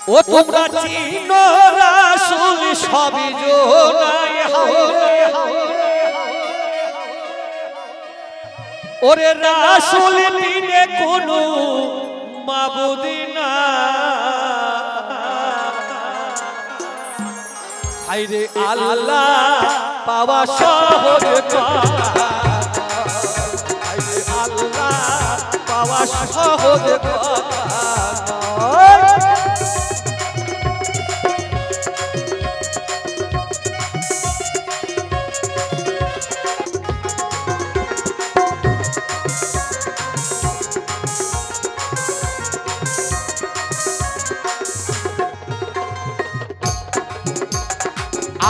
ও তোমরা চিনো রাসূল সবই জোনায় ওরে রাসূল বিনে কোনো মাবুদ না হায়রে আল্লাহ পাওয়া সহজ কথা হায়রে আল্লাহ পাওয়া সহজ কথা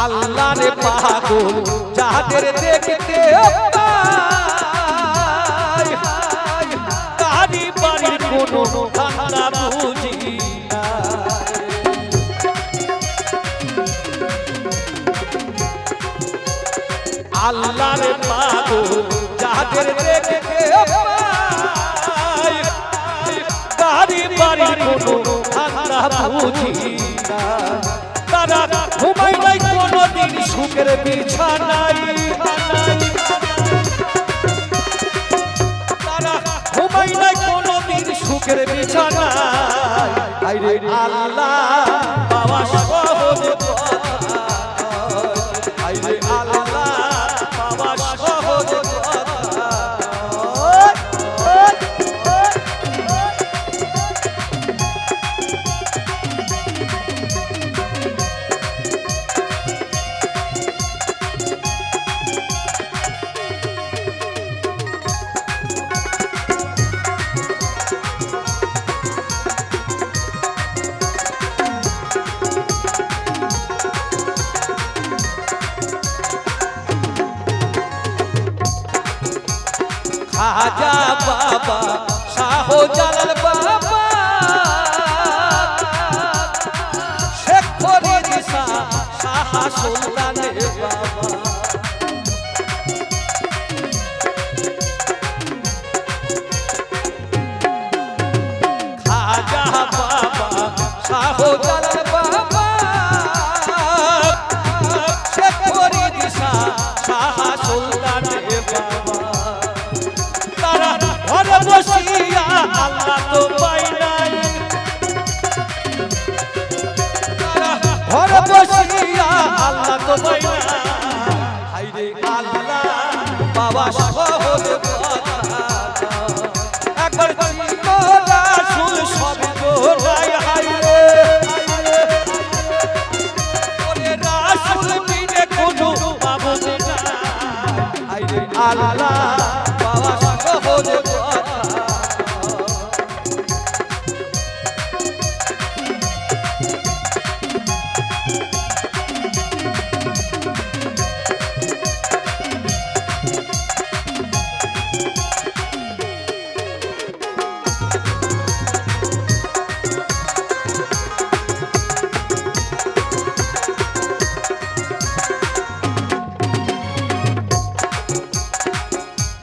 আল্লাহ রে পাগল যাদের দেখতে পাই তারি বাড়ির কোনো ঠান্ডা বুঝি না আল্লাহ রে পাগল যাদের দেখতে পাই তারি বাড়ির কোনো ঠান্ডা বুঝি না তারা ঘুমায় নাই কোনদিন সুখের বিছানায় তারা ঘুমায় নাই কোনদিন সুখের বিছানায় আরে আল্লাহ পাওয়া সহজ কথা আরে আল্লাহ পাওয়া সহজ কথা খাজা বাবা শাহজালাল বাবা শেখ ফরিদ শাহ সুলতানের বাবা খাজা বাবা শাহজালাল বাবা শেখ ফরিদ শাহ সুলতানের বাবা ঘরে বসিয়া আল্লাহ তো পাই নাই ঘরে বসিয়া আল্লাহ তো পাই নাই হায়রে আল্লাহ বাবা সহজ কথা একবার চিনো রাসূল সবই জোনায় হায়রে ওরে রাসূল বিনে কোনো মাবুদ না হায়রে আল্লাহ পাওয়া সহজ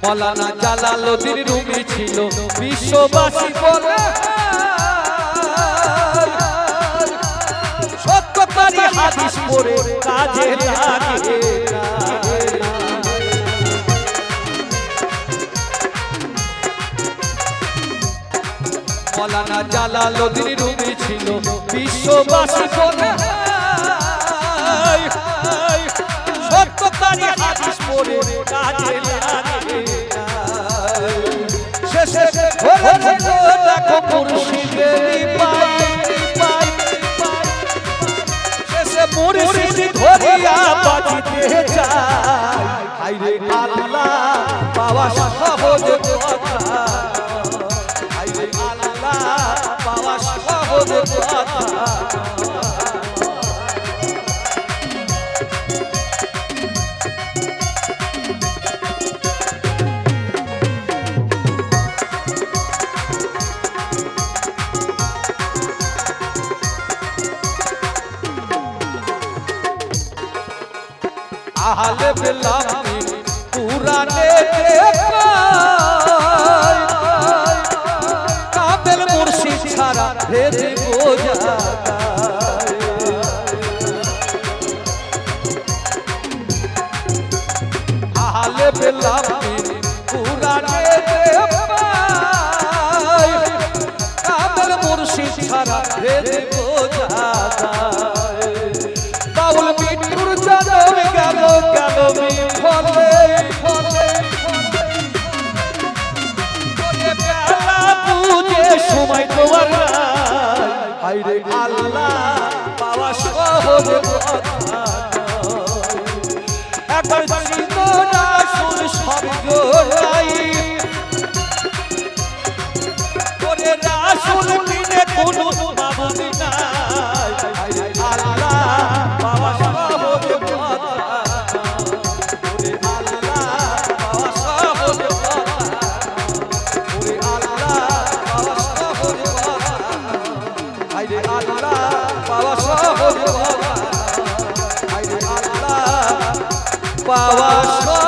মৌলানা জালালউদ্দিন রুমি ছিল বিশ্ববাসী বলে সত্যকারী হাদিস পড়ে কাজে লাগে মৌলানা জালালউদ্দিন রুমি ছিল বিশ্ববাসী বলে সত্যকারী হাদিস পড়ে কাজে লাগে শেষে দেখো মুর্শিদের পাই শেষে মুর্শিদ ধরিয়া বাজিতে চায় হায়রে আল্লাহ পাওয়া সহজ কথা হায়রে আল্লাহ পাওয়া সহজ কথা আহলে বেলামি পুরানে কাবেল মুর্শিদ ছাড়া ভেদ বোঝা আইরে আল্লাহ পাওয়া সহজ কথা একবার চিনো রাসূল সব জোড়াই ওরে রাসূল বিনে কোনো মাবুদ নাই আইরে আল্লাহ পাওয়া সহজ কথা ওরে আল্লাহ পাওয়া সহজ কথা ওরে আল্লাহ পাওয়া সহজ কথা আইরে আল্লাহ পাওয়া সহজ কথা আইরে আল্লাহ পাওয়া